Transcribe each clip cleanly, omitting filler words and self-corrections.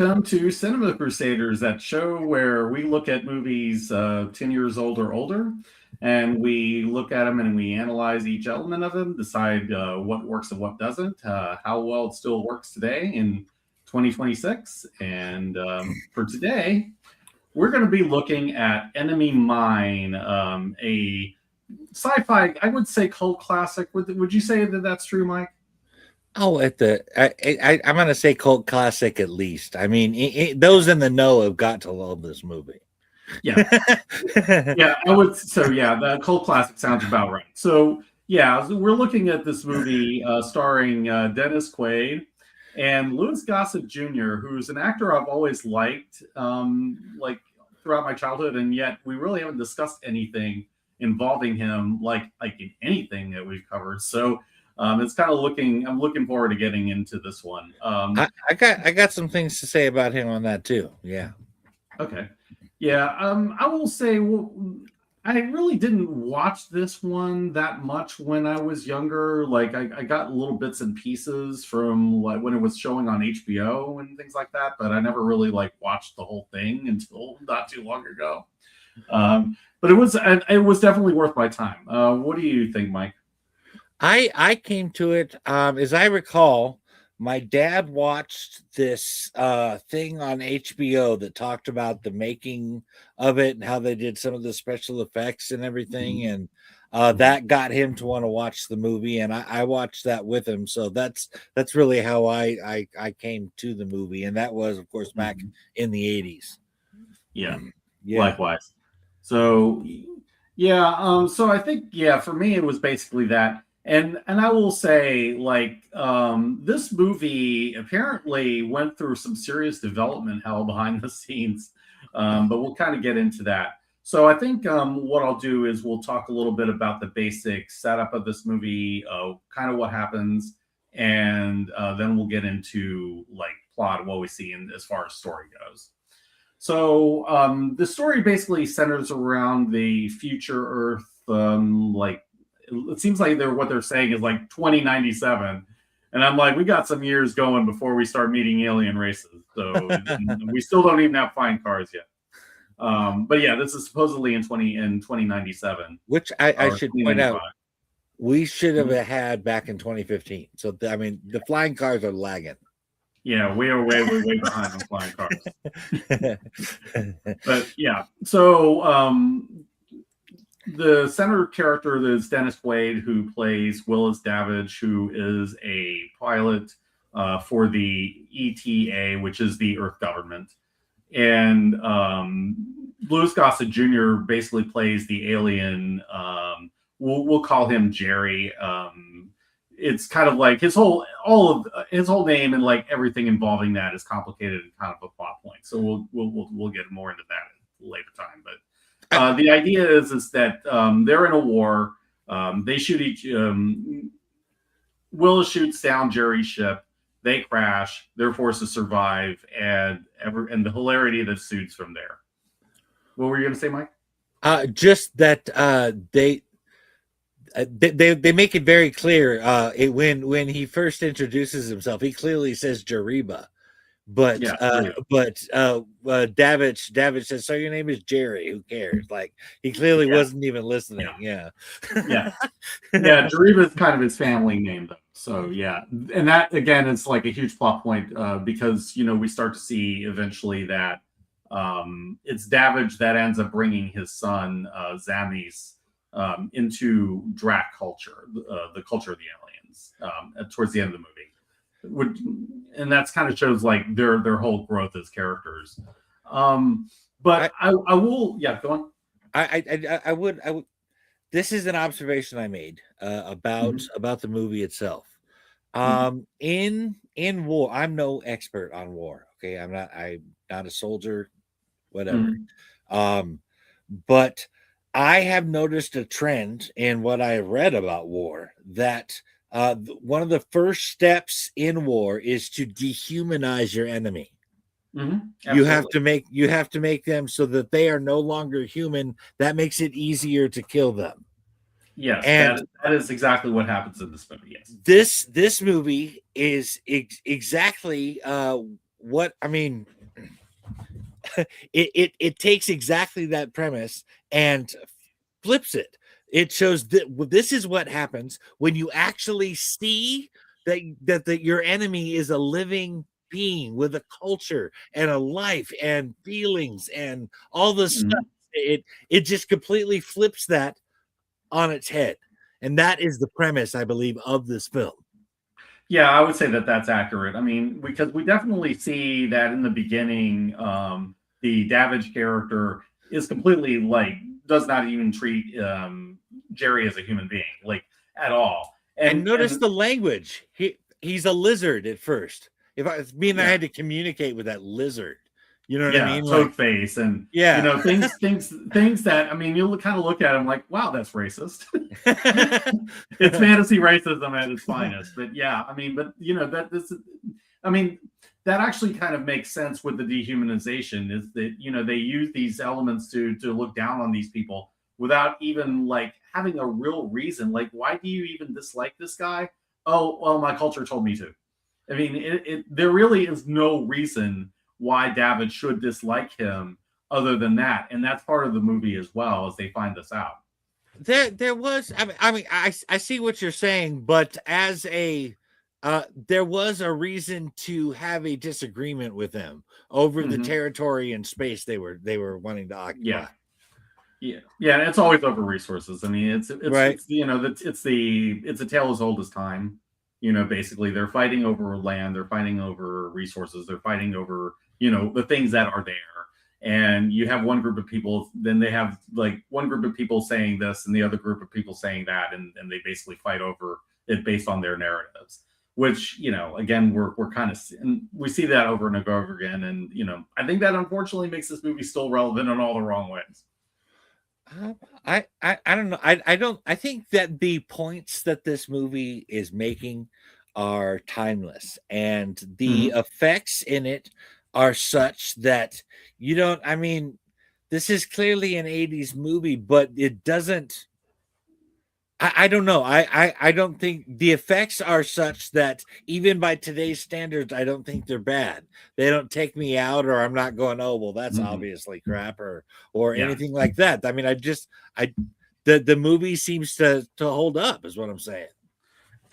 welcome to Cinema Crusaders, that show where we look at movies 10 years old or older, and we look at them and we analyze each element of them, decide what works and what doesn't, how well it still works today in 2026. And for today, we're going to be looking at Enemy Mine, a sci-fi, I would say cult classic. Would you say that that's true, Mike? Oh, I'm going to say cult classic at least. I mean, those in the know have got to love this movie. Yeah, yeah, I would. So yeah, the cult classic sounds about right. So yeah, we're looking at this movie starring Dennis Quaid and Louis Gossett Jr., who's an actor I've always liked, like throughout my childhood, and yet we really haven't discussed anything involving him, like in anything that we've covered. So. It's kind of I'm looking forward to getting into this one. I got some things to say about him on that too. Yeah. Okay. Yeah. I will say, I really didn't watch this one that much when I was younger. Like I got little bits and pieces from like when it was showing on HBO and things like that, but I never really like watched the whole thing until not too long ago. But it was definitely worth my time. What do you think, Mike? I came to it, as I recall, my dad watched this thing on HBO that talked about the making of it and how they did some of the special effects and everything. And that got him to want to watch the movie. And I watched that with him. So that's really how I came to the movie. And that was, of course, back in the 80s. Yeah. Likewise. So, yeah. So I think, for me, it was basically that. And I will say, like, this movie apparently went through some serious development hell behind the scenes, but we'll kind of get into that. So I think what I'll do is we'll talk a little bit about the basic setup of this movie, kind of what happens, and then we'll get into like plot, what we see in as far as story goes. So the story basically centers around the future Earth, like. It seems like what they're saying is like 2097, and I'm like, we got some years going before we start meeting alien races. So we still don't even have flying cars yet. But yeah, this is supposedly in 2097, which I should point out we should have had back in 2015. So I mean, the flying cars are lagging. Yeah, we are way behind on flying cars. But yeah, so. The center character is Dennis Quaid, who plays Willis Davidge, who is a pilot for the ETA, which is the Earth government. And Louis Gossett Jr. basically plays the alien. We'll call him Jerry. It's kind of like his whole name and like everything involving that is complicated and kind of a plot point. So we'll get more into that at a later time, but. The idea is that they're in a war. They shoot Willis shoots down Jerry's ship. They crash. They're forced to survive, and the hilarity that ensues from there. What were you going to say, Mike? Just that they make it very clear. When he first introduces himself, he clearly says Jariba. But Davidge says, so your name is Jerry, who cares? Like he clearly wasn't even listening. Yeah. Jariba is kind of his family name though. So yeah. And that again is like a huge plot point because we start to see eventually that it's Davidge that ends up bringing his son Zamis into Drac culture, the culture of the aliens, towards the end of the movie. And that's kind of shows like their whole growth as characters. But I will, go on. I would. This is an observation I made about the movie itself. In war, I'm no expert on war. Okay, I'm not a soldier, whatever. But I have noticed a trend in what I read about war that. One of the first steps in war is to dehumanize your enemy. You have to make them so that they are no longer human. That makes it easier to kill them. Yes, and that is exactly what happens in this movie. Yes, this movie is exactly what I mean, it takes exactly that premise and flips it. It shows that this is what happens when you actually see that your enemy is a living being with a culture and a life and feelings and all this stuff. Mhm. It just completely flips that on its head. And that is the premise, I believe, of this film. Yeah, I would say that that's accurate. I mean, because we definitely see that in the beginning, the Davidge character is completely like does not even treat Jerry as a human being, like at all. And notice And the language. He's a lizard at first. If me and I yeah, had to communicate with that lizard, you know what I yeah, mean? Like, toad face, and you yeah. know things that I mean, you'll kind of look at him like, wow, that's racist. It's fantasy racism at its finest. But yeah, I mean, but you know that this, I mean, that actually kind of makes sense with the dehumanization. Is that you know they use these elements to look down on these people without even like having a real reason. Like, why do you even dislike this guy? Oh, well, my culture told me to. I mean, there really is no reason why David should dislike him other than that, and that's part of the movie as well as they find this out. There was I see what you're saying, but as a there was a reason to have a disagreement with them over the Hmm. territory and space they were wanting to occupy. Yeah, yeah. It's always over resources. I mean, Right. it's you know it's a tale as old as time. You know, basically they're fighting over land, they're fighting over resources, they're fighting over you know the things that are there. And you have one group of people, then they have like one group of people saying this and the other group of people saying that, and they basically fight over it based on their narratives. Which you know, again, we're kind of and we see that over and over again, and you know, I think that unfortunately makes this movie still relevant in all the wrong ways. I don't know. I think that the points that this movie is making are timeless, and the Hmm. effects in it are such that you don't. I mean, this is clearly an '80s movie, but it doesn't. I don't know. I don't think the effects are such that even by today's standards, I don't think they're bad. They don't take me out, or I'm not going, oh well, that's Hmm. obviously crap, or Yeah. anything like that. I mean, I the movie seems to hold up, is what I'm saying.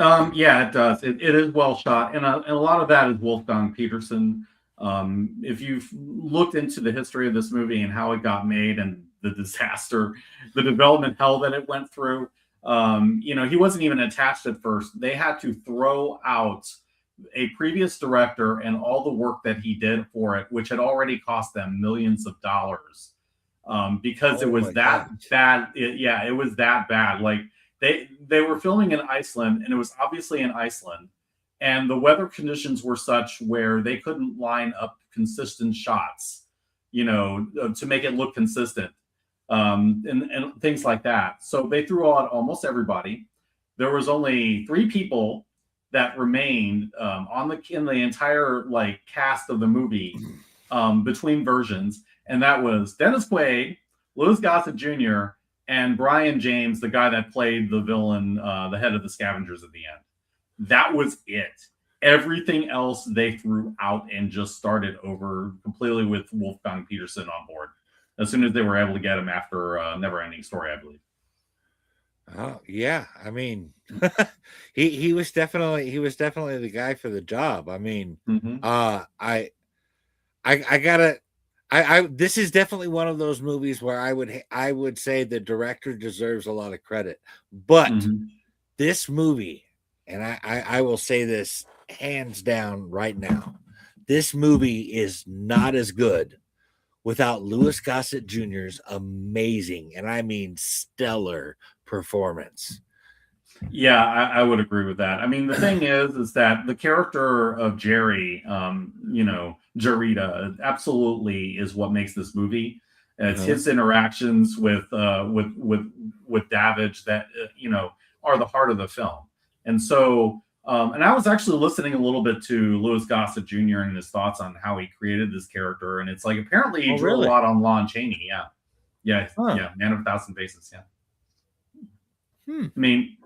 Yeah, it does. It is well shot, and a lot of that is Wolfgang Peterson. If you've looked into the history of this movie and how it got made and the disaster, the development hell that it went through, you know, he wasn't even attached at first. They had to throw out a previous director and all the work that he did for it, which had already cost them millions of dollars, because it Oh was my god! that bad. Yeah, it was that bad. Like they were filming in Iceland, and it was obviously in Iceland, and the weather conditions were such where they couldn't line up consistent shots, you know, to make it look consistent, and things like that. So they threw out almost everybody. There was only three people that remained on the in the entire like cast of the movie between versions, and that was Dennis Quaid, Louis Gossett Jr., and Brian James, the guy that played the villain, the head of the Scavengers at the end. That was it. Everything else they threw out and just started over completely with Wolfgang Peterson on board as soon as they were able to get him after Never Ending Story, I believe. Oh yeah, I mean, he was definitely the guy for the job. I mean, Mm-hmm. I gotta. I this is definitely one of those movies where I would say the director deserves a lot of credit, but Mm-hmm. this movie, and I will say this hands down right now, this movie is not as good without Louis Gossett Jr.'s amazing, and I mean stellar performance. Yeah, I would agree with that. I mean, the thing is that the character of Jerry, you know, Jarita, absolutely is what makes this movie. It's Uh-huh. his interactions with Davidge that you know are the heart of the film. And so, and I was actually listening a little bit to Louis Gossett Jr. and his thoughts on how he created this character, and it's like apparently he Oh, drew a really? lot on Lon Chaney. Yeah, yeah, Huh. yeah, Man of a Thousand Faces. Yeah, Hmm. I mean,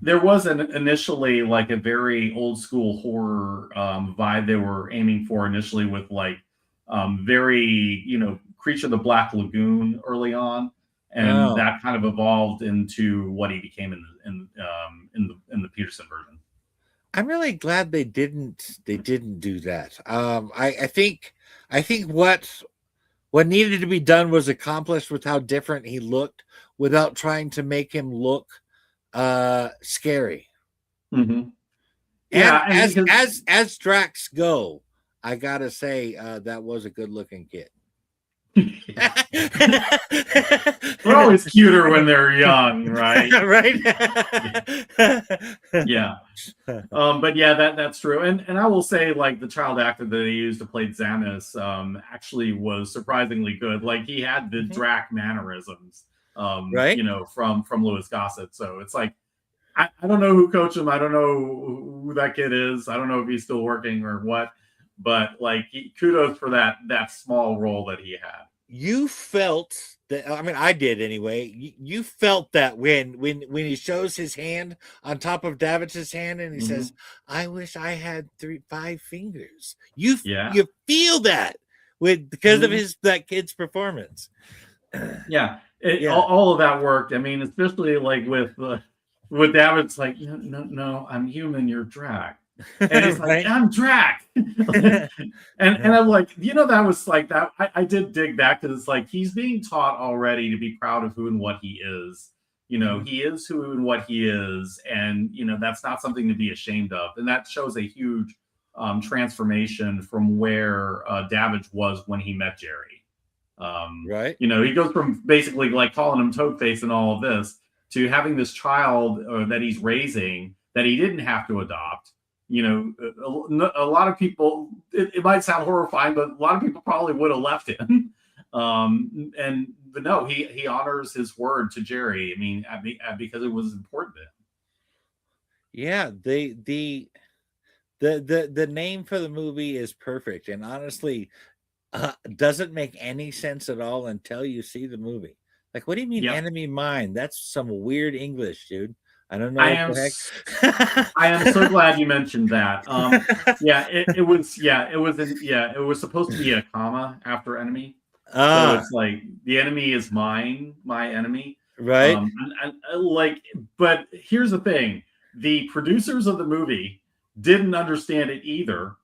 there was initially like a very old school horror vibe they were aiming for initially with like very Creature of the Black Lagoon early on, and Oh, that kind of evolved into what he became in the Peterson version. I'm really glad they didn't do that. I think what needed to be done was accomplished with how different he looked without trying to make him look scary. Mm-hmm. And Yeah, and because as Drax go, I gotta say that was a good looking kid. yeah. They're always cuter when they're young, right? Right? Yeah. But yeah, that's true. And I will say, like, the child actor that they used to play Xanis actually was surprisingly good. Like, he had the Drac mannerisms, right? From Louis Gossett. So it's like, I don't know who coached him. I don't know who that kid is. I don't know if he's still working or what. But like, kudos for that small role that he had. You felt that, I mean, I did anyway. You felt that when he shows his hand on top of Davids's hand and he says, "I wish I had 5 fingers." You feel that because of that kid's performance. Yeah, all of that worked. I mean, especially like with David's like, no, I'm human. You're Drac. And he's like, I'm Drac. and I'm like, that was like that. I did dig that because it's like he's being taught already to be proud of who and what he is. He is who and what he is, and that's not something to be ashamed of. And that shows a huge transformation from where Davidge was when he met Jerry. Right. He goes from basically like calling him Toadface and all of this to having this child that he's raising that he didn't have to adopt. A lot of people, it might sound horrifying, but a lot of people probably would have left him. But no, he honors his word to Jerry. I mean, because it was important to him. Yeah, the name for the movie is perfect, and honestly, doesn't make any sense at all until you see the movie. Like, what do you mean, enemy mine? That's some weird English, dude. I don't know. I am so glad you mentioned that. It was supposed to be a comma after enemy. So it's like the enemy is mine, my enemy. Right. But here's the thing: the producers of the movie didn't understand it either,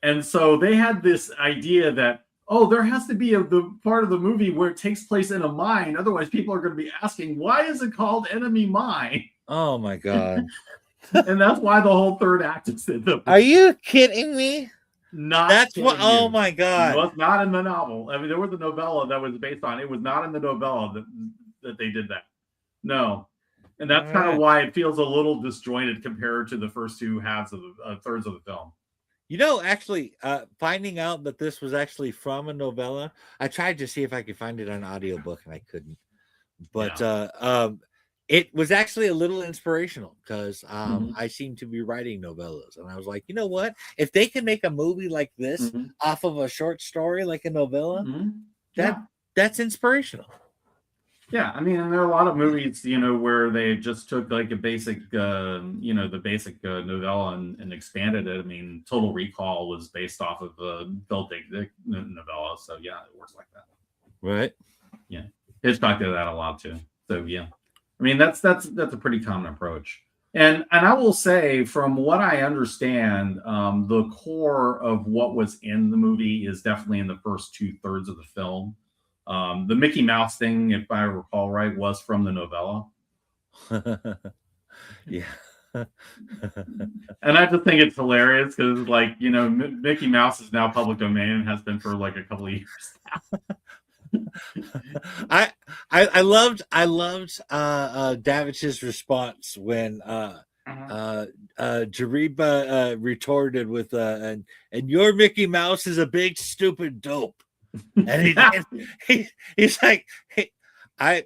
and so they had this idea that, there has to be the part of the movie where it takes place in a mine. Otherwise, people are going to be asking, why is it called Enemy Mine? Oh, my God. And that's why the whole third act is in the movie. Are you kidding me? That's what. Oh, my God. It was not in the novel. I mean, there was a novella that was based on it. It was not in the novella that they did that. No. And that's kind of why it feels a little disjointed compared to the first two halves of the thirds of the film. Actually, finding out that this was actually from a novella, I tried to see if I could find it on audiobook and I couldn't. But it was actually a little inspirational because I seem to be writing novellas. And I was like, you know what? If they can make a movie like this off of a short story like a novella, that's inspirational. Yeah, I mean, and there are a lot of movies, where they just took like a basic, the basic novella and expanded it. I mean, Total Recall was based off of a Phil Dick novella, so yeah, it works like that. Right. Yeah, Hitchcock did that a lot too. So yeah, I mean, that's a pretty common approach. And I will say, from what I understand, the core of what was in the movie is definitely in the first 2/3 of the film. The Mickey Mouse thing, if I recall right, was from the novella. Yeah. And I just think it's hilarious because, like, Mickey Mouse is now public domain and has been for like a couple of years now. I loved Davich's response when Jariba retorted with and your Mickey Mouse is a big stupid dope. And he's like, hey, okay.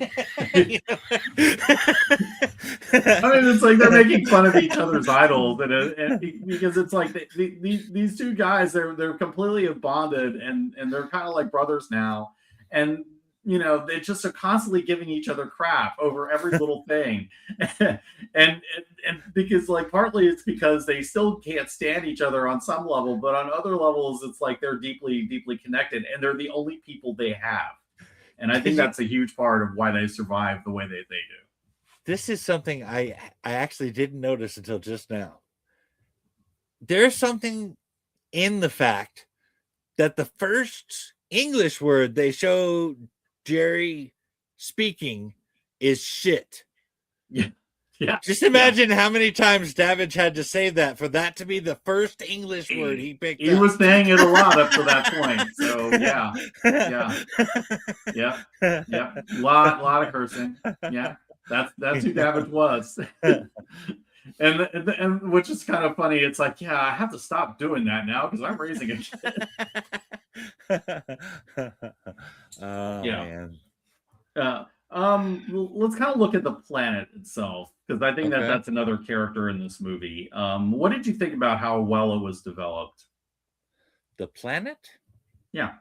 I mean, it's like they're making fun of each other's idols, and because it's like these two guys, they're completely bonded, and they're kind of like brothers now, and they just are constantly giving each other crap over every little thing. And because like partly it's because they still can't stand each other on some level, but on other levels it's like they're deeply deeply connected and they're the only people they have. And I think that's a huge part of why they survive the way they do. This is something I actually didn't notice until just now. There's something in the fact that the first English word they show Jerry speaking is shit. Yeah. Yeah. Just imagine how many times Davidge had to say that for that to be the first English word he picked up. He was saying it a lot up to that point. So yeah. Yeah. Yeah. Lot of cursing. Yeah. That's who Davidge was. And which is kind of funny. It's like, yeah, I have to stop doing that now because I'm raising a kid. Man. Let's kind of look at the planet itself because I think that's another character in this movie. What did you think about how well it was developed? The planet? Yeah.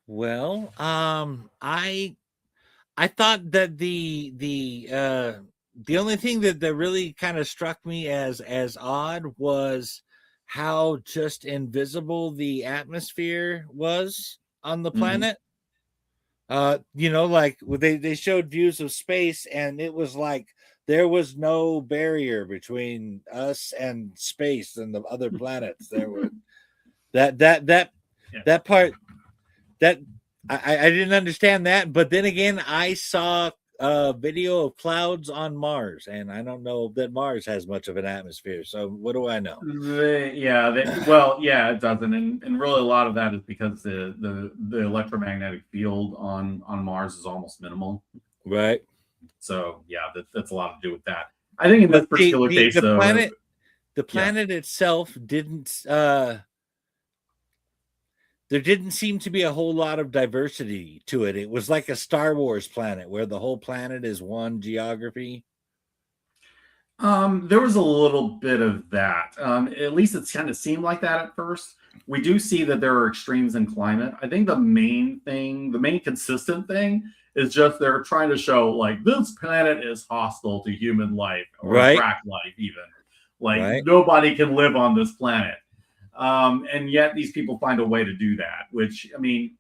Well, I thought that the only thing that really kind of struck me as odd was how just invisible the atmosphere was on the planet. Like they showed views of space and it was like there was no barrier between us and space and the other planets. There were that part that I didn't understand that, but then again, I saw a video of clouds on Mars, and I don't know that Mars has much of an atmosphere. So what do I know? It doesn't, and really a lot of that is because the electromagnetic field on Mars is almost minimal, right? So yeah, that's a lot to do with that. I think in this particular case, the planet itself didn't. There didn't seem to be a whole lot of diversity to it. It was like a Star Wars planet where the whole planet is one geography. There was a little bit of that. At least it kind of seemed like that at first. We do see that there are extremes in climate. I think the main consistent thing is just they're trying to show like this planet is hostile to human life or track life even. Like nobody can live on this planet. And yet these people find a way to do that, which, I mean,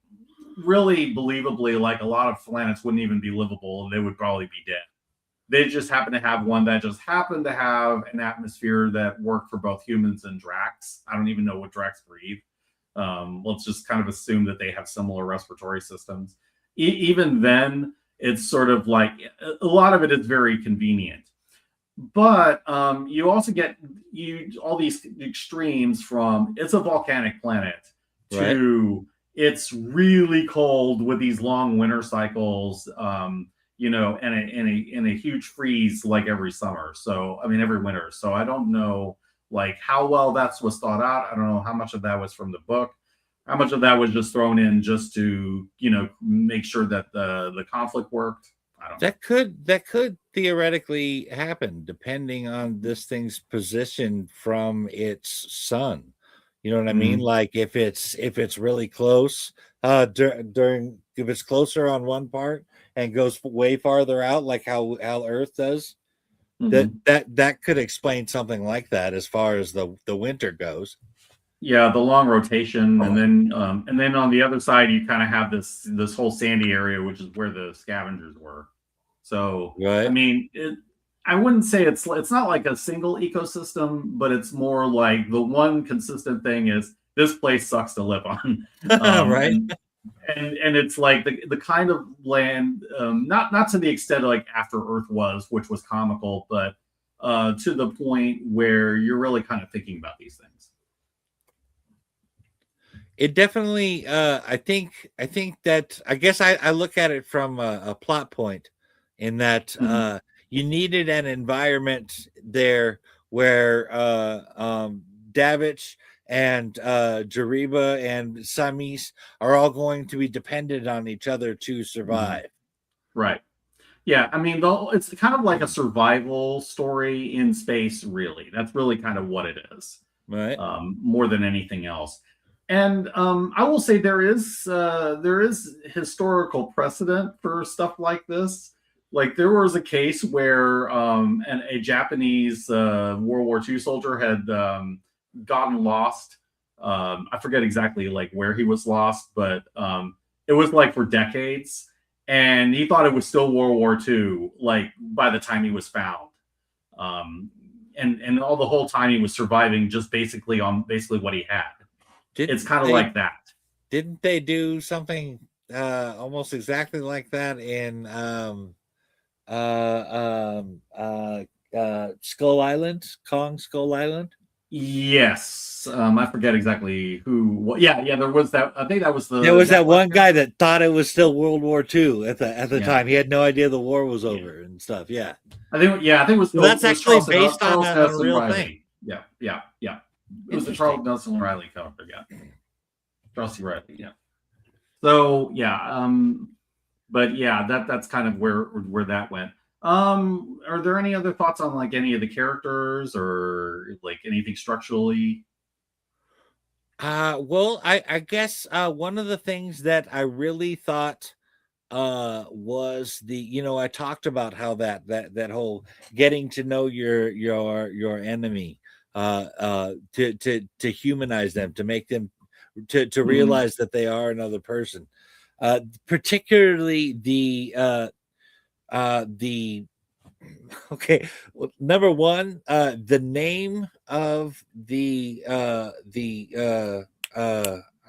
really believably, like a lot of planets wouldn't even be livable and they would probably be dead. They just happen to have one that just happened to have an atmosphere that worked for both humans and Drax. I don't even know what Drax breathe. Let's just kind of assume that they have similar respiratory systems. Even then, it's sort of like a lot of it is very convenient. But you also get all these extremes from it's a volcanic planet to it's really cold with these long winter cycles, and a huge freeze like every summer. So I mean every winter. So I don't know like how well that was thought out. I don't know how much of that was from the book, how much of that was just thrown in just to make sure that the conflict worked. That could theoretically happen depending on this thing's position from its sun. You know what I mean? Like if it's really close, during if it's closer on one part and goes way farther out, like how Earth does, that could explain something like that as far as the winter goes. Yeah, the long rotation, and then on the other side you kind of have this whole sandy area, which is where the scavengers were. So I mean, I wouldn't say it's not like a single ecosystem, but it's more like the one consistent thing is this place sucks to live on, right? And it's like the kind of land, not to the extent of like After Earth was, which was comical, but to the point where you're really kind of thinking about these things. It definitely, I think that I guess I look at it from a plot point in that you needed an environment there where Davich and Jariba and Samis are all going to be dependent on each other to survive. Right. Yeah, I mean, it's kind of like a survival story in space, really. That's really kind of what it is. Right. More than anything else. And I will say there is historical precedent for stuff like this. Like there was a case where a Japanese World War II soldier had gotten lost. I forget exactly like where he was lost, but it was like for decades, and he thought it was still World War II. Like by the time he was found, um, and all the whole time he was surviving just basically on basically what he had. It's kind of like that. Didn't they do something almost exactly like that in Skull Island, Kong Skull Island? Yes, I forget exactly who. Yeah, there was that. I think that was there was that one guy that thought it was still World War II at the time. He had no idea the war was over and stuff. Yeah, I think it was. So that's actually based on a real thing. Yeah. It was the Charles Nelson Riley cover. Yeah, Charles C. Riley. Yeah. So yeah, but yeah, that's kind of where that went. Are there any other thoughts on like any of the characters or like anything structurally? Well, I guess one of the things that I really thought was I talked about how that whole getting to know your enemy, to humanize them, to make them to realize that they are another person, particularly the okay, well, number one, the name of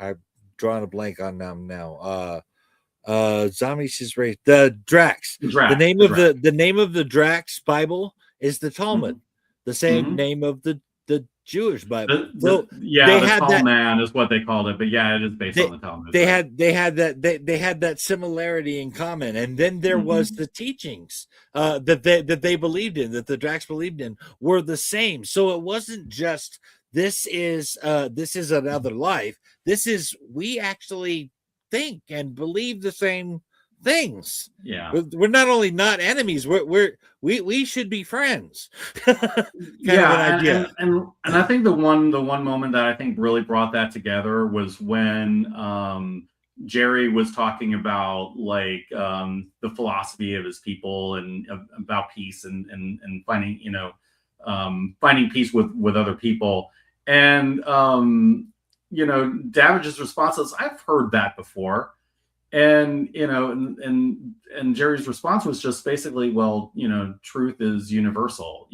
I've drawn a blank on them now. Zombies is raised the Drax. The name of the Drax Bible is the Talmud, the same name of the Jewish Bible. The Talmud is what they called it, but yeah, it is based on the Talmud. They had that similarity in common, and then there was the teachings that they believed in, that the Drax believed in, were the same. So it wasn't just this is another life. We actually think and believe the same things. Yeah, we're not only not enemies, we should be friends. And I think the one moment that I think really brought that together was when Jerry was talking about like the philosophy of his people and about peace and finding finding peace with other people. And Davage's response is, I've heard that before. And and Jerry's response was just basically, well, truth is universal.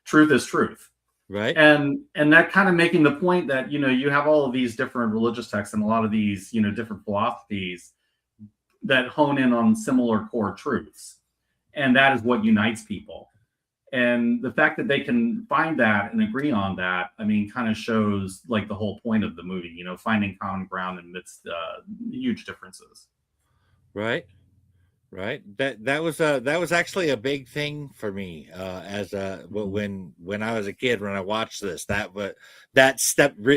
Truth is truth, right? And that kind of making the point that you have all of these different religious texts and a lot of these different philosophies that hone in on similar core truths, and that is what unites people. And the fact that they can find that and agree on that, I mean, kind of shows like the whole point of the movie, finding common ground amidst huge differences. Right. That was actually a big thing for me as when I was a kid, when I watched this. That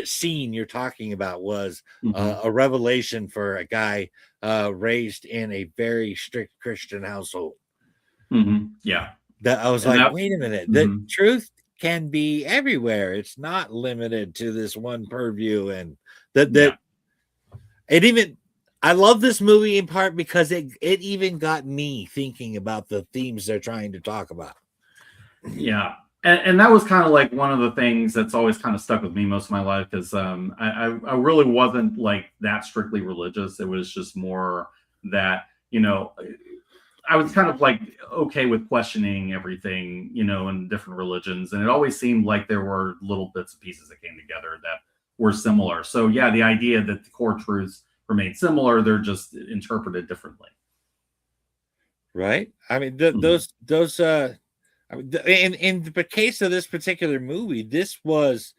scene you're talking about was a revelation for a guy raised in a very strict Christian household. Yeah. That I was like, wait a minute, the truth can be everywhere. It's not limited to this one purview. And I love this movie in part because it even got me thinking about the themes they're trying to talk about. Yeah. And that was kind of like one of the things that's always kind of stuck with me most of my life, because I really wasn't like that strictly religious. It was just more that, I was kind of like okay with questioning everything, in different religions. And it always seemed like there were little bits and pieces that came together that were similar. So yeah, the idea that the core truths remain similar, they're just interpreted differently. Right. I mean, in the case of this particular movie, this was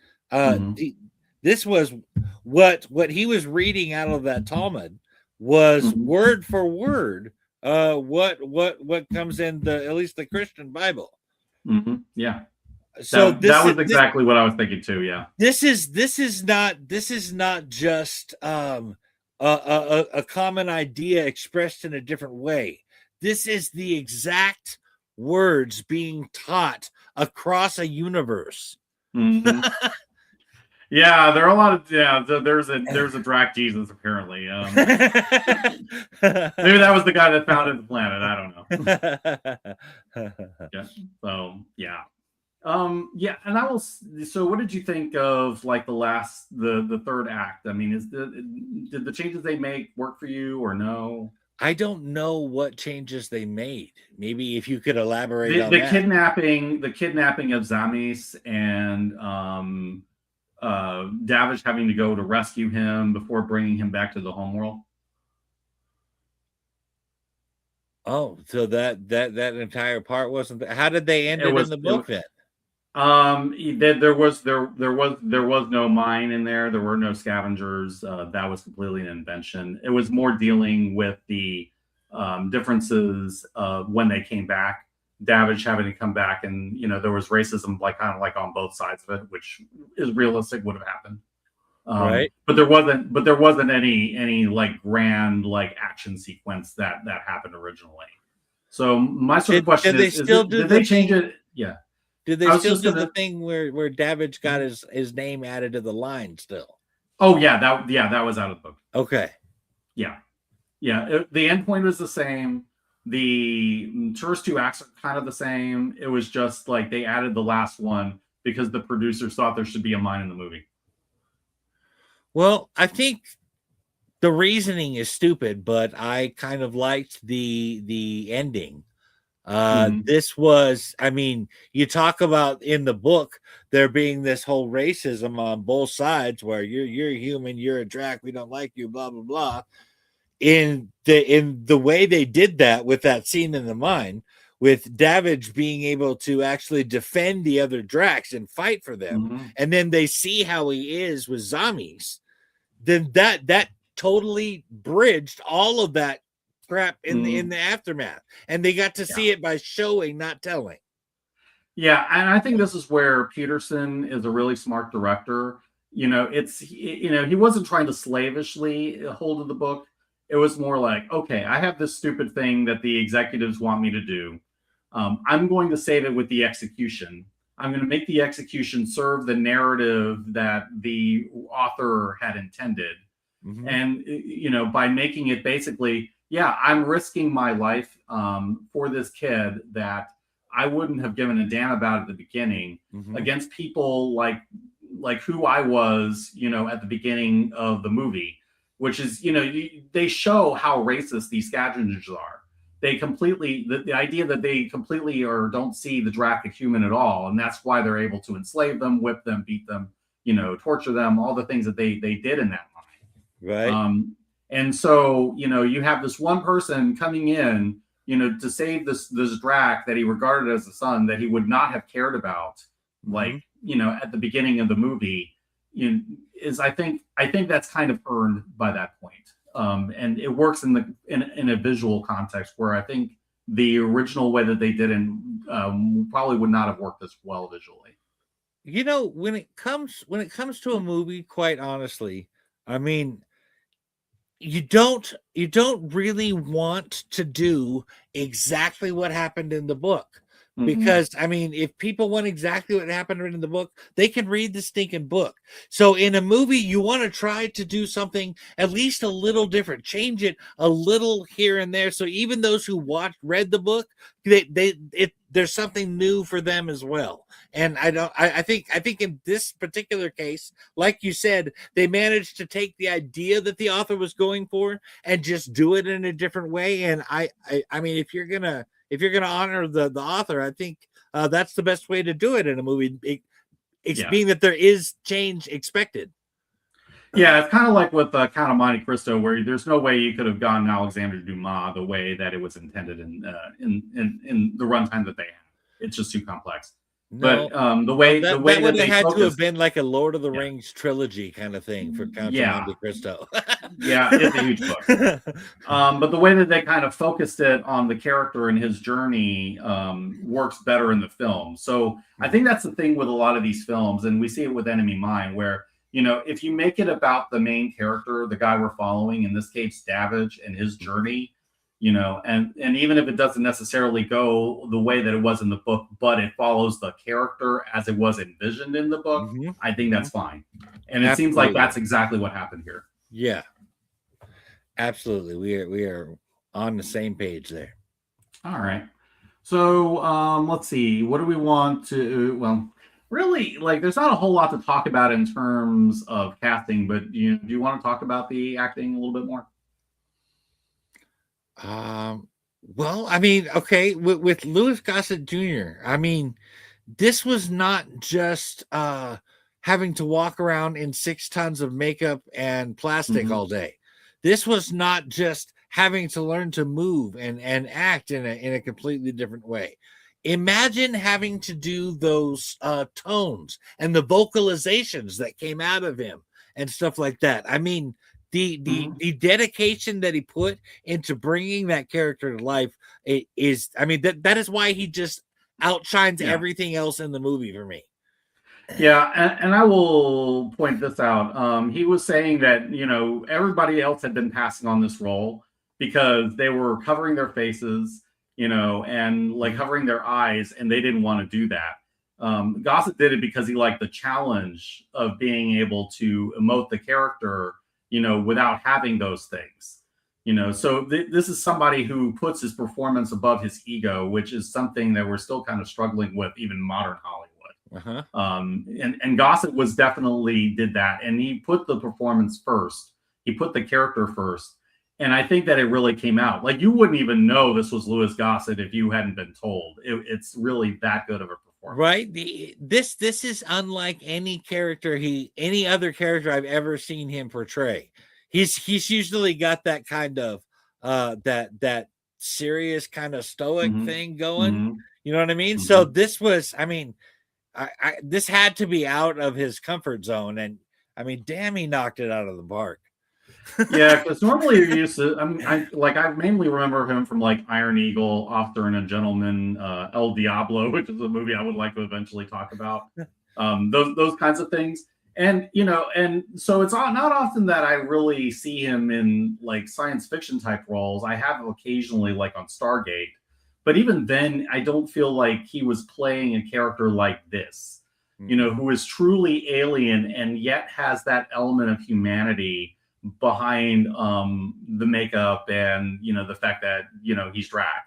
what he was reading out of that Talmud was word for word what comes in at least the Christian Bible. Yeah. So that was exactly what I was thinking too. Yeah. This is not just a common idea expressed in a different way. This is the exact words being taught across a universe. Yeah, there are a lot of there's a Drac Jesus apparently. Maybe that was the guy that founded the planet. I don't know. Yeah. So yeah. Yeah, and I will. So, what did you think of like the third act? I mean, did the changes they make work for you or no? I don't know what changes they made. Maybe if you could elaborate The on the that. kidnapping of Zamis and Davish having to go to rescue him before bringing him back to the homeworld. Oh, so that entire part wasn't. How did they end it in the book then? There was no mine in there. There were no scavengers. That was completely an invention. It was more dealing with the differences of when they came back. Davidge having to come back, and there was racism, like kind of like on both sides of it, which is realistic, would have happened. Right. But there wasn't any like grand like action sequence that happened originally. So my sort of question is, did they change it? Yeah. Did they still do the thing where Davidge got his name added to the line still? Oh yeah, that was out of the book. Okay. Yeah. The end point was the same. The first two acts are kind of the same. It was just like they added the last one because the producers thought there should be a mine in the movie. Well, I think the reasoning is stupid, but I kind of liked the ending. This was, I mean, you talk about in the book there being this whole racism on both sides where you're human, you're a Drac, we don't like you, blah blah blah. In the way they did that with that scene in the mine, with Davidge being able to actually defend the other Dracs and fight for them, and then they see how he is with Zamis, then that totally bridged all of that crap in the aftermath, and they got to see it by showing, not telling. Yeah, and I think this is where Peterson is a really smart director. He wasn't trying to slavishly hold to the book. It was more like, okay, I have this stupid thing that the executives want me to do. I'm going to save it with the execution. I'm going to make the execution serve the narrative that the author had intended. And, by making it basically, I'm risking my life for this kid that I wouldn't have given a damn about at the beginning against people like who I was, at the beginning of the movie, which is, they show how racist these scavengers are. They completely, the idea that they completely or don't see the Drac as human at all. And that's why they're able to enslave them, whip them, beat them, torture them, all the things that they did in that mine. Right. And so, you have this one person coming in, to save this Drac that he regarded as a son that he would not have cared about, like, at the beginning of the movie, I think that's kind of earned by that point. And it works in a visual context where I think the original way that they did it probably would not have worked as well visually. When it comes to a movie, quite honestly, I mean, you don't really want to do exactly what happened in the book. Because I mean, if people want exactly what happened in the book, they can read the stinking book. So in a movie, you want to try to do something at least a little different, change it a little here and there. So even those who read the book, there's something new for them as well. And I think in this particular case, like you said, they managed to take the idea that the author was going for and just do it in a different way. And I mean, if you're gonna honor the author, I think that's the best way to do it in a movie. Being that there is change expected. Yeah, it's kind of like with Count of Monte Cristo, where there's no way you could have gone Alexander Dumas the way that it was intended in the runtime that they had. It's just too complex. No, but the way that would have had to have been like a Lord of the Rings trilogy kind of thing for Count of Monte Cristo. Yeah, it's a huge book. But the way that they kind of focused it on the character and his journey works better in the film. So I think that's the thing with a lot of these films, and we see it with Enemy Mine, where if you make it about the main character, the guy we're following, in this case Davidge, and his journey, and even if it doesn't necessarily go the way that it was in the book, but it follows the character as it was envisioned in the book, I think that's fine. And it seems like that's exactly what happened here. Yeah, absolutely. We are on the same page there. All right. So let's see. What do we want to? Well, really, like, there's not a whole lot to talk about in terms of casting, but do you want to talk about the acting a little bit more? Well, I mean, okay, with Louis Gossett Jr., I mean, this was not just having to walk around in 6 tons of makeup and plastic all day. This was not just having to learn to move and act in a completely different way. Imagine having to do those tones and the vocalizations that came out of him and stuff like that. I mean, the dedication that he put into bringing that character to life is, I mean, that is why he just outshines everything else in the movie for me. Yeah, and I will point this out. He was saying that, everybody else had been passing on this role because they were covering their faces, and like covering their eyes, and they didn't want to do that. Gossett did it because he liked the challenge of being able to emote the character, without having those things. So this is somebody who puts his performance above his ego, which is something that we're still kind of struggling with, even modern Hollywood. And Gossett did that, and he put the performance first. He put the character first, and I think that it really came out. Like, you wouldn't even know this was Louis Gossett if you hadn't been told. It's really that good of a performance, right? This is unlike any other character I've ever seen him portray. He's usually got that kind of that serious kind of stoic thing going. You know what I mean? So this was, I mean, this had to be out of his comfort zone, and I mean, damn, he knocked it out of the park. Yeah, because normally you're used to. I mainly remember him from like Iron Eagle, Officer and a Gentleman, El Diablo, which is a movie I would like to eventually talk about. Those kinds of things, and and so it's not often that I really see him in like science fiction type roles. I have occasionally, like on Stargate. But even then, I don't feel like he was playing a character like this, who is truly alien and yet has that element of humanity behind the makeup and, the fact that, he's drag.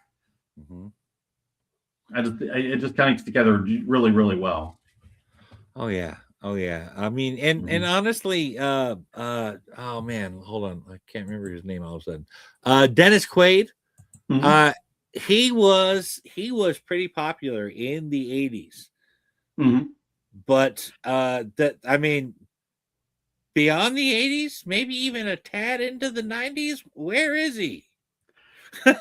It just connects together really, really well. Oh, yeah. I mean, and honestly, oh man, hold on. I can't remember his name all of a sudden. Dennis Quaid. He was pretty popular in the 80s. But I mean, beyond the 80s, maybe even a tad into the 90s, where is he?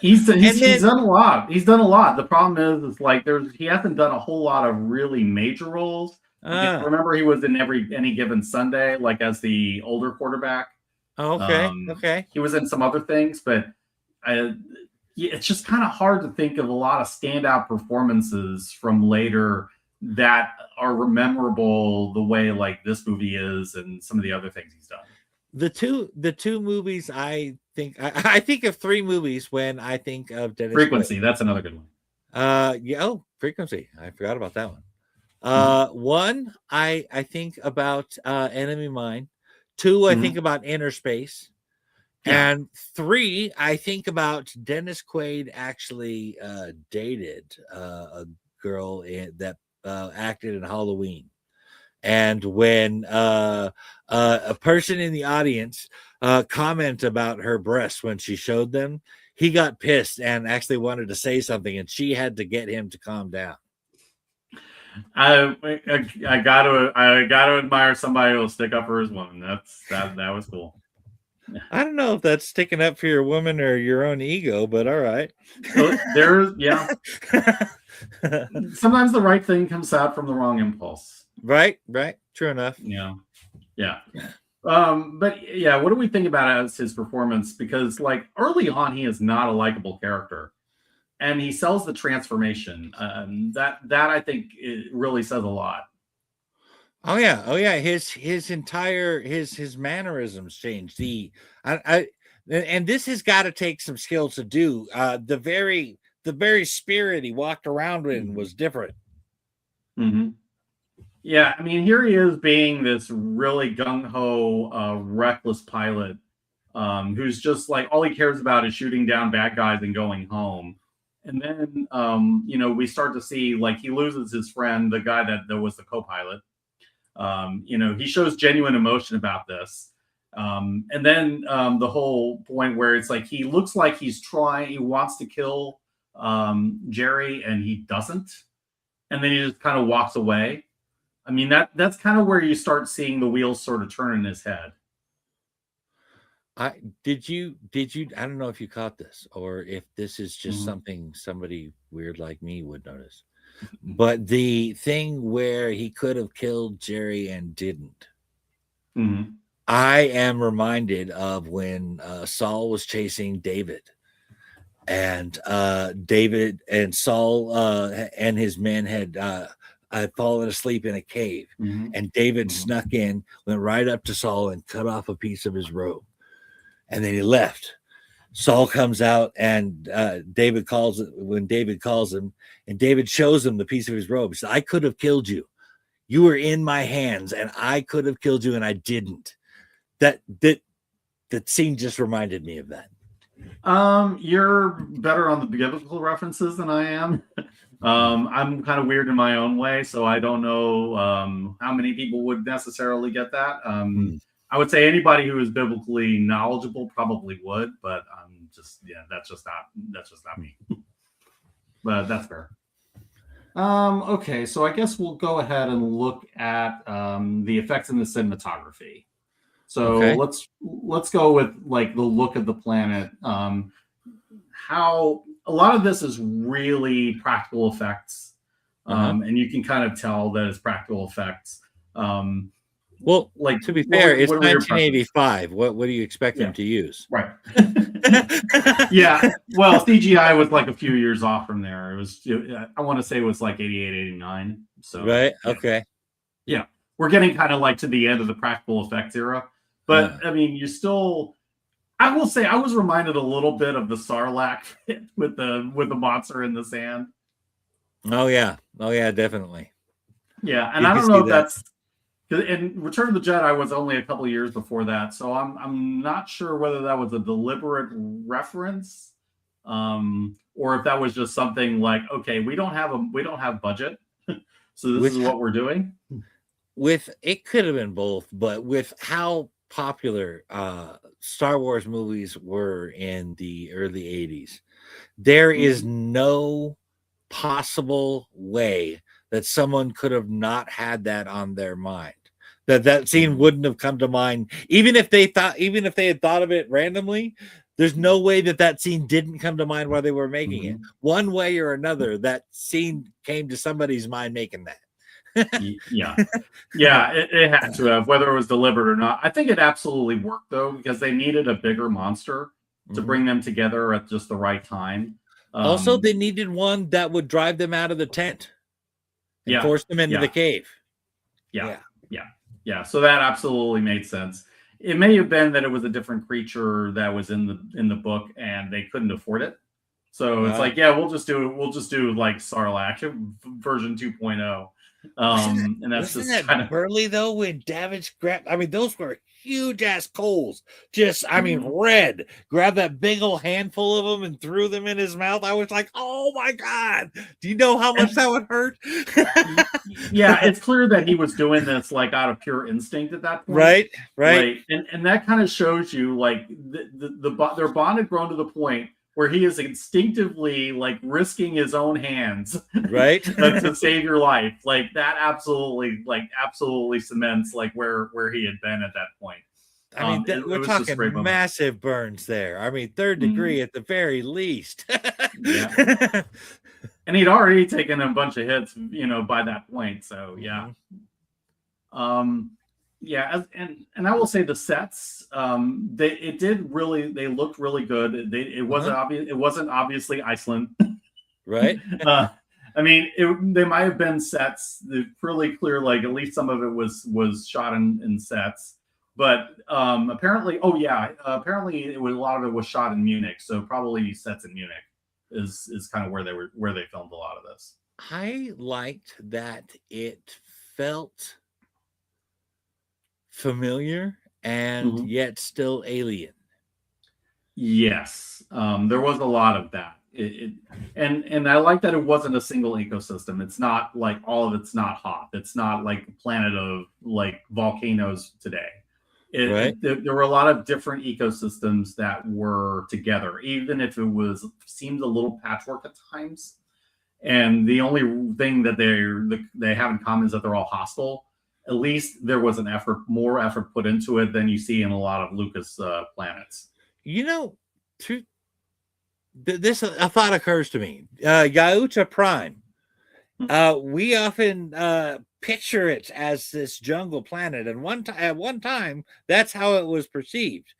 He's done a lot. He's done a lot. The problem is like he hasn't done a whole lot of really major roles. Remember, he was in Any Given Sunday, like as the older quarterback. Okay. He was in some other things, but it's just kind of hard to think of a lot of standout performances from later that are memorable the way like this movie is and some of the other things he's done. The two movies I think of 3 movies when I think of Dennis Frequency. Quaid. That's another good one. Frequency. I forgot about that one. One, I think about Enemy Mine. 2, I think about Inner Space. Yeah. And 3, I think about Dennis Quaid actually dated a girl that acted in Halloween. And when a person in the audience commented about her breasts when she showed them, he got pissed and actually wanted to say something, and she had to get him to calm down. I got to admire somebody who will stick up for his woman. That was cool. I don't know if that's sticking up for your woman or your own ego, but all right. Sometimes the right thing comes out from the wrong impulse. Right. True enough. Yeah. But yeah, what do we think about as his performance? Because like early on, he is not a likable character, and he sells the transformation. That I think it really says a lot. Oh yeah. His entire his mannerisms changed. And this has got to take some skill to do. The very spirit he walked around in was different. Yeah, I mean, here he is being this really gung ho, reckless pilot, who's just like all he cares about is shooting down bad guys and going home. And then, we start to see like he loses his friend, the guy that was the co-pilot. He shows genuine emotion about this. And then the whole point where it's like he looks like he wants to kill Jerry, and he doesn't, and then he just kind of walks away. I mean, that's kind of where you start seeing the wheels sort of turn in his head. Did you I don't know if you caught this or if this is just Mhm. something somebody weird like me would notice. But the thing where he could have killed Jerry and didn't. Mhm. I am reminded of when Saul was chasing David, and David and Saul and his men had fallen asleep in a cave, Mhm. and David Mhm. snuck in, went right up to Saul, and cut off a piece of his robe, and then he left. Saul comes out, and David calls him, and David shows him the piece of his robe. He says, "I could have killed you. You were in my hands, and I could have killed you, and I didn't." That scene just reminded me of that. You're better on the biblical references than I am. I'm kind of weird in my own way, so I don't know how many people would necessarily get that. Hmm. I would say anybody who is biblically knowledgeable probably would, but that's just not me. But that's fair. Okay, so I guess we'll go ahead and look at the effects in the cinematography. So Okay. let's go with like the look of the planet. How a lot of this is really practical effects, Uh-huh. and you can kind of tell that it's practical effects. Um, Well, like, to be fair, it's what were your impressions? 1985. What do you expect them Yeah, to use? right. Yeah, well, CGI was like a few years off from there. It was, I want to say it was like 88, 89. So Right. Okay. yeah, we're getting kind of like to the end of the practical effects era. But Uh, I mean, you still, I will say, I was reminded a little bit of the Sarlacc with the monster in the sand. oh yeah. Oh yeah. Definitely. Yeah, and You I can don't know see if that. that's in Return of the Jedi was only a couple of years before that, so I'm not sure whether that was a deliberate reference, or if that was just something like, okay, we don't have budget, so this is With what we're doing. with it could have been both, but with how popular Star Wars movies were in the early 80s, there is Mhm. no possible way that someone could have not had that on their mind. That scene Mhm. wouldn't have come to mind, even if they had thought of it randomly. There's no way that scene didn't come to mind while they were making it. Mhm. One way or another, that scene came to somebody's mind making that. Yeah, yeah, it had to have, whether it was deliberate or not. I think it absolutely worked though, because they needed a bigger monster to Mhm. bring them together at just the right time. Also, Um, they needed one that would drive them out of the tent and yeah, force them into the yeah, cave. yeah, Yeah. yeah, yeah. So that absolutely made sense. It may have been that it was a different creature that was in the book, and they couldn't afford it. So it's Uh, like, yeah, we'll just do like Sarlacc version 2.0. And that's wasn't just that kind of. burly though when Davidge grabbed? I mean, those were huge ass coals. Just, I mean, Mhm. red. Grabbed that big old handful of them and threw them in his mouth. I was like, oh my god! Do you know how much And that would hurt? yeah, it's clear that he was doing this like out of pure instinct at that point. Right, right, Like, and that kind of shows you like their bond had grown to the point where he is instinctively like risking his own hands right. to save your life. Like that absolutely cements like where he had been at that point. I mean, It we're was just a great talking moment. massive burns there. I mean, third Mhm. degree at the very least. Yeah, and he'd already taken a bunch of hits, by that point. So yeah. Mhm. Um, yeah, and I will say the sets, they looked really good. Uh-huh. It wasn't obviously Iceland. Right. uh, I mean, they might have been sets. They're really clear, like at least some of it was shot in sets. But apparently, oh yeah, apparently a lot of it was shot in Munich. So probably sets in Munich is kind of where they filmed a lot of this. I liked that it felt familiar and yet still alien. Yes, there was a lot of that. And I like that it wasn't a single ecosystem. It's not like all of it's not hot. It's not like a planet of like volcanoes today. Right. There were a lot of different ecosystems that were together, even if it seemed a little patchwork at times. And the only thing that they have in common is that they're all hostile. At least there was more effort put into it than you see in a lot of Lucas planets. You know, this a thought occurs to me. Yauta Prime. We often picture it as this jungle planet, and at one time that's how it was perceived.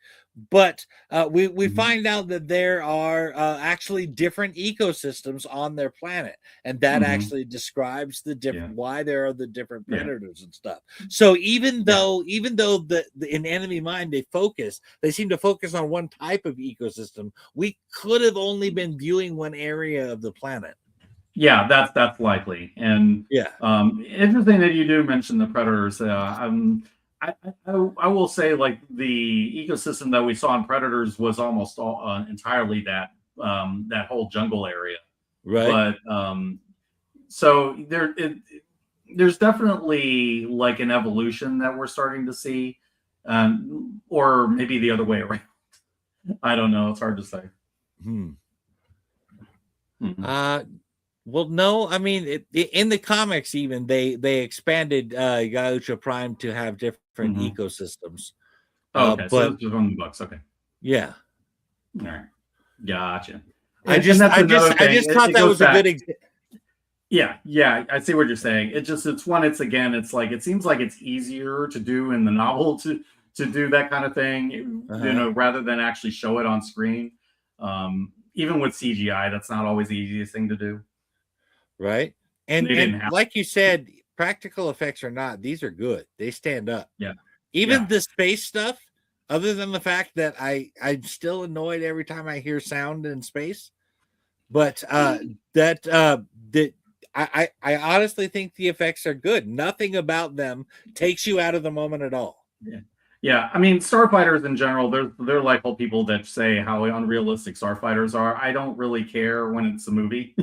But we find out that there are actually different ecosystems on their planet, and that actually describes the different why there are the different predators and stuff. So even though the in enemy mind they seem to focus on one type of ecosystem, we could have only been viewing one area of the planet. Yeah, that's likely. And interesting that you do mention the predators. I will say, like, the ecosystem that we saw in Predators was almost entirely that whole jungle area, right? But so there's definitely like an evolution that we're starting to see, or maybe the other way around. I don't know. It's hard to say. Well, no, I mean, in the comics, even they expanded Yauta Prime to have different ecosystems. Okay, so that's from the books. Okay, yeah, all right, gotcha. I just thought that was a good example. Yeah, I see what you're saying. It like it seems like it's easier to do in the novel to do that kind of thing, you know, rather than actually show it on screen. Even with CGI, that's not always the easiest thing to do. Right. And like you said, practical effects or not, these are good. They stand up. Yeah. Even the space stuff, other than the fact that I'm still annoyed every time I hear sound in space. But I honestly think the effects are good. Nothing about them takes you out of the moment at all. Yeah. I mean, starfighters in general, they're like all people that say how unrealistic starfighters are. I don't really care when it's a movie.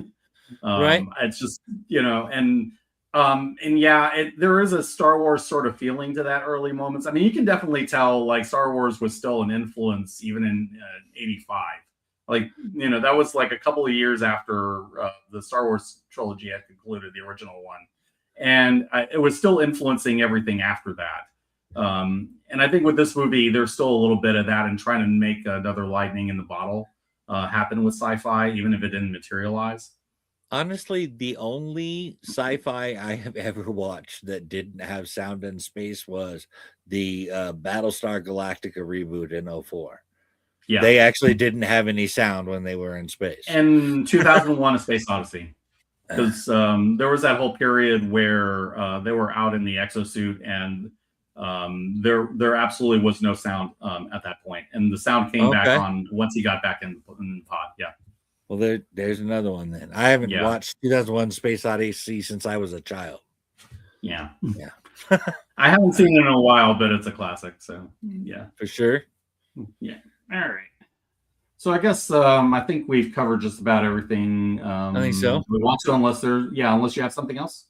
Right. It's just, you know, and there is a Star Wars sort of feeling to that early moments. I mean, you can definitely tell like Star Wars was still an influence even in '85. Like, you know, that was like a couple of years after the Star Wars trilogy had concluded, the original one, and it was still influencing everything after that. And I think with this movie, there's still a little bit of that and trying to make another lightning in the bottle happen with sci-fi, even if it didn't materialize. Honestly, the only sci-fi I have ever watched that didn't have sound in space was the Battlestar Galactica reboot in 2004. Yeah. They actually didn't have any sound when they were in space. And 2001: A Space Odyssey. Because there was that whole period where they were out in the exosuit and there absolutely was no sound at that point. And the sound came back on once he got back in the pod. Yeah. Well, there's another one then. I haven't watched 2001: Space Odyssey since I was a child. Yeah. I haven't seen it in a while, but it's a classic. So yeah, for sure. Yeah. All right. So I guess I think we've covered just about everything. I think so. We want to, unless you have something else.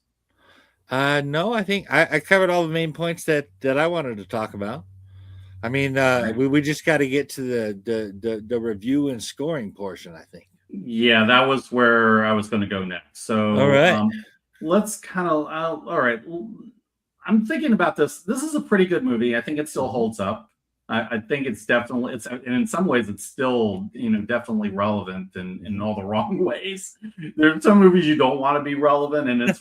No, I think I covered all the main points that I wanted to talk about. I mean, we just got to get to the review and scoring portion, I think. Yeah, that was where I was going to go next. So, all right, let's kind of. All right, I'm thinking about this. This is a pretty good movie. I think it still holds up. I think it's definitely and in some ways it's still definitely relevant in all the wrong ways. There are some movies you don't want to be relevant, and it's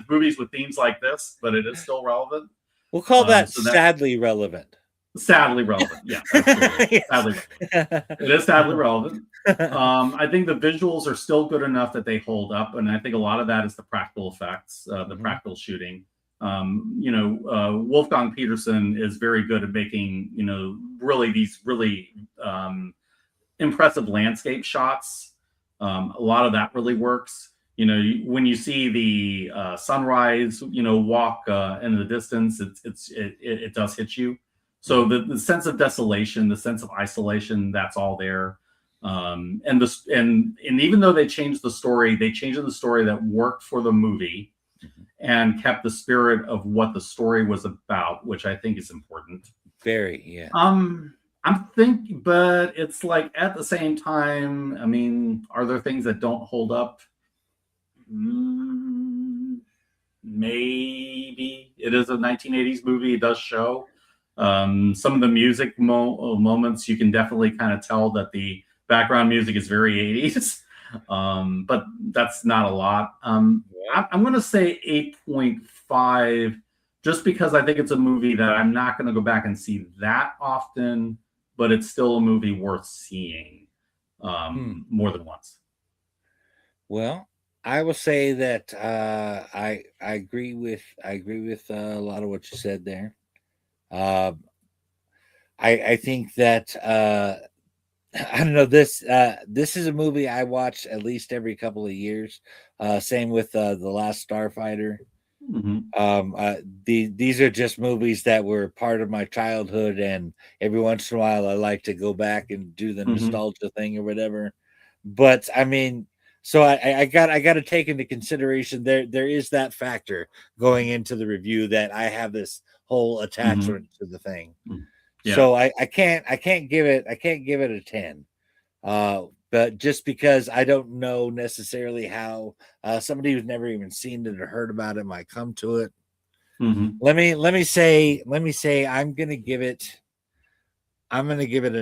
movies with themes like this, but it is still relevant. We'll call that sadly relevant. Sadly relevant, yeah. Sadly relevant. It is sadly relevant. I think the visuals are still good enough that they hold up, and I think a lot of that is the practical effects, the practical shooting. Wolfgang Peterson is very good at making these really impressive landscape shots. A lot of that really works. when you see the sunrise, walk in the distance, it does hit you. So the sense of desolation, the sense of isolation, that's all there. And even though they changed the story, they changed the story that worked for the movie and kept the spirit of what the story was about, which I think is important. Very, yeah. I'm thinking, but it's like at the same time, I mean, are there things that don't hold up? Maybe it is a 1980s movie. It does show some of the music moments. You can definitely kind of tell that the background music is very 80s, but that's not a lot. I'm going to say 8.5, just because I think it's a movie that I'm not going to go back and see that often, but it's still a movie worth seeing more than once. Well, I will say that I agree with a lot of what you said there. I think that I don't know, this is a movie I watch at least every couple of years. Same with The Last Starfighter. These are just movies that were part of my childhood, and every once in a while I like to go back and do the nostalgia thing or whatever. But I mean, so I got to take into consideration there is that factor going into the review, that I have this whole attachment to the thing. Yeah. So I can't give it a 10. But just because I don't know necessarily how somebody who's never even seen it or heard about it might come to it. Let me say I'm gonna give it a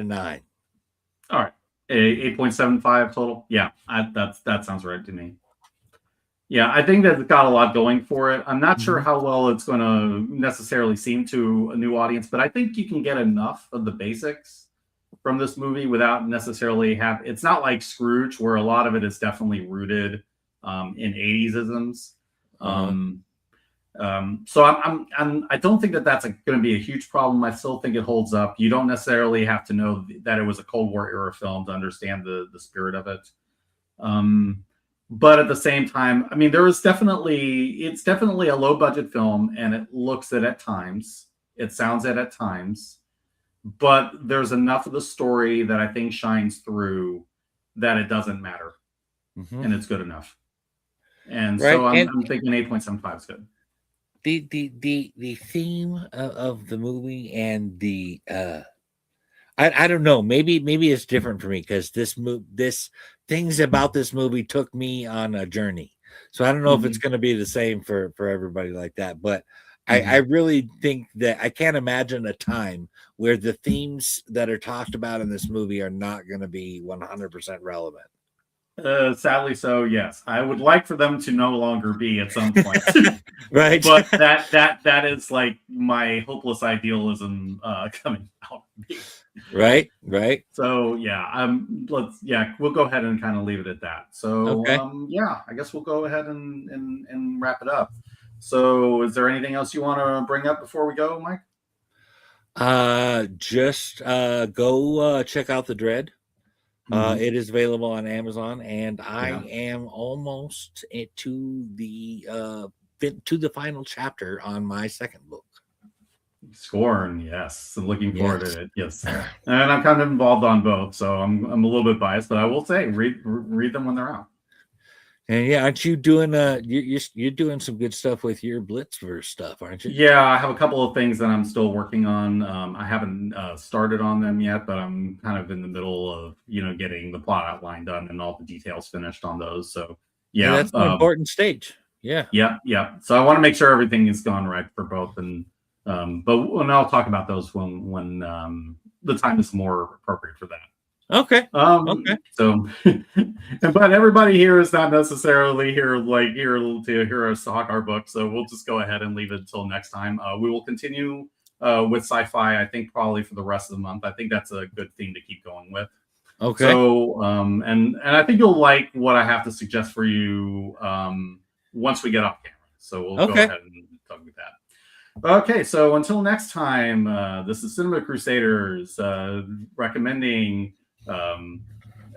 9. All right. 8.75 total. Yeah, that sounds right to me. Yeah, I think that it's got a lot going for it. I'm not sure how well it's going to necessarily seem to a new audience, but I think you can get enough of the basics from this movie without necessarily it's not like Scrooge, where a lot of it is definitely rooted in 80s isms. So I don't think that that's going to be a huge problem. I still think it holds up. You don't necessarily have to know that it was a Cold War era film to understand the spirit of it. But at the same time, I mean, it's definitely a low budget film, and it looks it at times. It sounds it at times, but there's enough of the story that I think shines through that it doesn't matter, and it's good enough. And right. So I'm thinking 8.75 is good. The theme of the movie and the I don't know, maybe it's different for me, because this things about this movie took me on a journey. So I don't know if it's going to be the same for everybody like that, but I really think that I can't imagine a time where the themes that are talked about in this movie are not going to be 100% relevant. Sadly so, yes. I would like for them to no longer be at some point. Right. But that is like my hopeless idealism coming out. Right. So yeah, we'll go ahead and kind of leave it at that. So I guess we'll go ahead and wrap it up. So is there anything else you want to bring up before we go, Mike? Just go check out The Dread. It is available on Amazon, and I am almost to the final chapter on my second book. Scorn, yes. I'm looking forward to it. Yes, and I'm kind of involved on both, so I'm a little bit biased, but I will say read them when they're out. And yeah, aren't you doing you're doing some good stuff with your Blitzverse stuff, aren't you? Yeah, I have a couple of things that I'm still working on. I haven't started on them yet, but I'm kind of in the middle of getting the plot outline done and all the details finished on those. So yeah, that's an important stage. Yeah. So I want to make sure everything is gone right for both, and I'll talk about those when the time is more appropriate for that. Okay. So, but everybody here is not necessarily here to hear us talk our book. So we'll just go ahead and leave it until next time. We will continue with sci-fi, I think, probably for the rest of the month. I think that's a good theme to keep going with. Okay. So, and I think you'll like what I have to suggest for you once we get off camera. So we'll go ahead and talk with that. Okay, so until next time, this is Cinema Crusaders recommending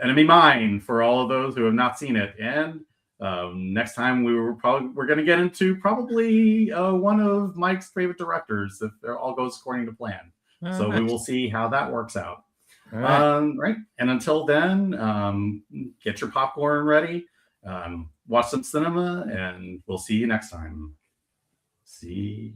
Enemy Mine for all of those who have not seen it, and Next time we're going to get into probably one of Mike's favorite directors if it all goes according to plan. So we will see how that works out. Right. And until then, get your popcorn ready, watch some cinema, and we'll see you next time. See.